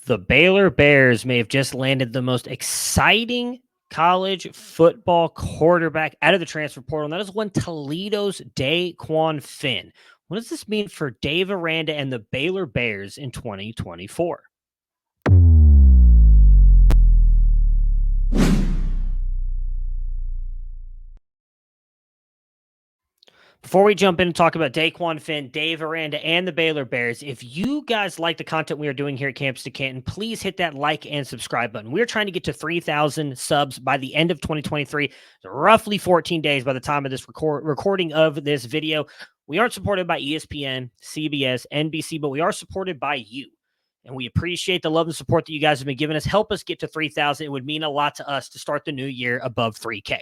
The Baylor Bears may have just landed the most exciting college football quarterback out of the transfer portal, and that is one Toledo's DeQuann Finn. What does this mean for Dave Aranda and the Baylor Bears in 2024? Before we jump in and talk about DeQuann Finn, Dave Aranda, and the Baylor Bears, if you guys like the content we are doing here at Campus to Canton, please hit that like and subscribe button. We're trying to get to 3,000 subs by the end of 2023, roughly 14 days by the time of this recording of this video. We aren't supported by ESPN, CBS, NBC, but we are supported by you. And we appreciate the love and support that you guys have been giving us. Help us get to 3,000. It would mean a lot to us to start the new year above 3K.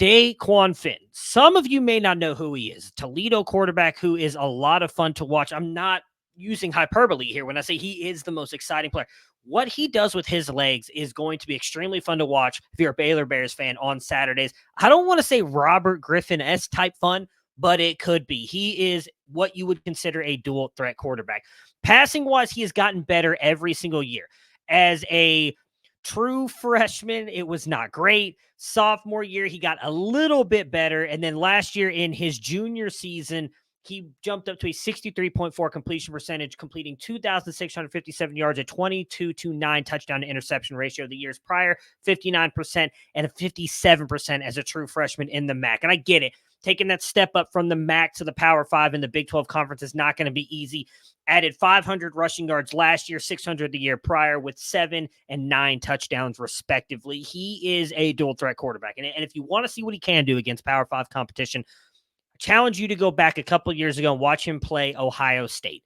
DeQuann Finn. Some of you may not know who he is. Toledo quarterback who is a lot of fun to watch. I'm not using hyperbole here when I say he is the most exciting player. What he does with his legs is going to be extremely fun to watch if you're a Baylor Bears fan on Saturdays. I don't want to say Robert Griffin-esque type fun, but it could be. He is what you would consider a dual threat quarterback. Passing-wise, he has gotten better every single year. As a true freshman, it was not great. Sophomore year, he got a little bit better. And then last year in his junior season, he jumped up to a 63.4 completion percentage, completing 2,657 yards, a 22-9 touchdown to interception ratio. The years prior, 59% and a 57% as a true freshman in the MAC. And I get it. Taking that step up from the MAC to the Power 5 in the Big 12 Conference is not going to be easy. Added 500 rushing yards last year, 600 the year prior, with 7 and 9 touchdowns respectively. He is a dual threat quarterback. And if you want to see what he can do against Power 5 competition, I challenge you to go back a couple of years ago and watch him play Ohio State.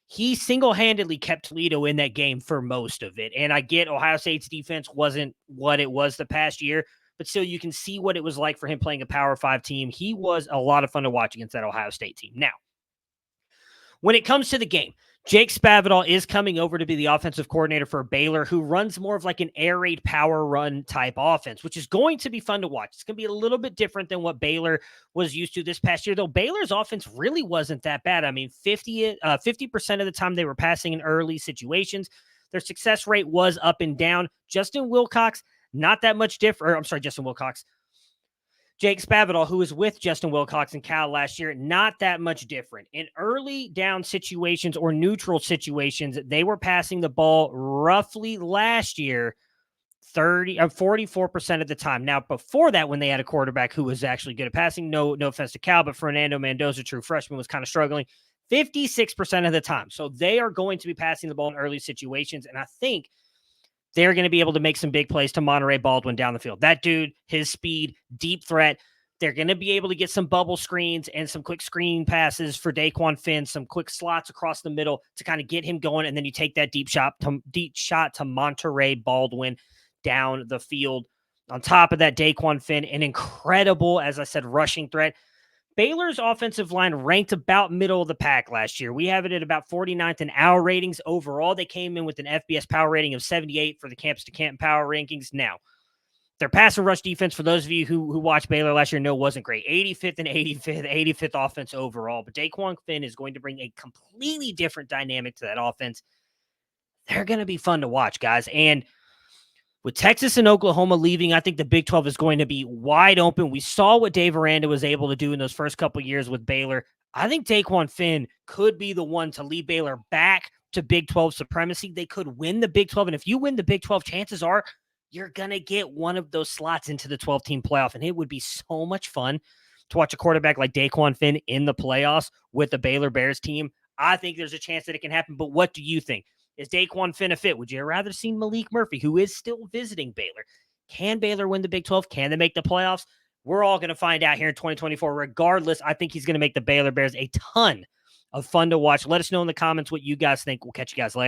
He single-handedly kept Toledo in that game for most of it. And I get Ohio State's defense wasn't what it was the past year, but still you can see what it was like for him playing a Power 5 team. He was a lot of fun to watch against that Ohio State team. Now, when it comes to the game, Jake Spavital is coming over to be the offensive coordinator for Baylor, who runs more of like an air raid power run type offense, which is going to be fun to watch. It's going to be a little bit different than what Baylor was used to this past year, though Baylor's offense really wasn't that bad. I mean, 50% of the time they were passing in early situations. Their success rate was up and down. Justin Wilcox, not that much different. I'm sorry, Justin Wilcox. Jake Spavital, who was with Justin Wilcox and Cal last year, not that much different. In early down situations or neutral situations, they were passing the ball roughly last year 44% of the time. Now, before that, when they had a quarterback who was actually good at passing, no offense to Cal, but Fernando Mendoza, true freshman, was kind of struggling 56% of the time. So they are going to be passing the ball in early situations, and I think they're going to be able to make some big plays to Monterey Baldwin down the field. That dude, his speed, deep threat. They're going to be able to get some bubble screens and some quick screen passes for DeQuann Finn, some quick slots across the middle to kind of get him going. And then you take that deep shot to Monterey Baldwin down the field. On top of that, DeQuann Finn, an incredible, as I said, rushing threat. Baylor's offensive line ranked about middle of the pack last year. We have it at about 49th in our ratings overall. They came in with an FBS power rating of 78 for the Campus to Canton power rankings. Now, their pass and rush defense, for those of you who watched Baylor last year, know wasn't great. 85th and 85th offense overall. But DeQuann Finn is going to bring a completely different dynamic to that offense. They're going to be fun to watch, guys. And with Texas and Oklahoma leaving, I think the Big 12 is going to be wide open. We saw what Dave Aranda was able to do in those first couple years with Baylor. I think DeQuann Finn could be the one to lead Baylor back to Big 12 supremacy. They could win the Big 12. And if you win the Big 12, chances are you're going to get one of those slots into the 12-team playoff. And it would be so much fun to watch a quarterback like DeQuann Finn in the playoffs with the Baylor Bears team. I think there's a chance that it can happen. But what do you think? Is DeQuann Finn a fit? Would you rather see Malik Murphy, who is still visiting Baylor? Can Baylor win the Big 12? Can they make the playoffs? We're all going to find out here in 2024. Regardless, I think he's going to make the Baylor Bears a ton of fun to watch. Let us know in the comments what you guys think. We'll catch you guys later.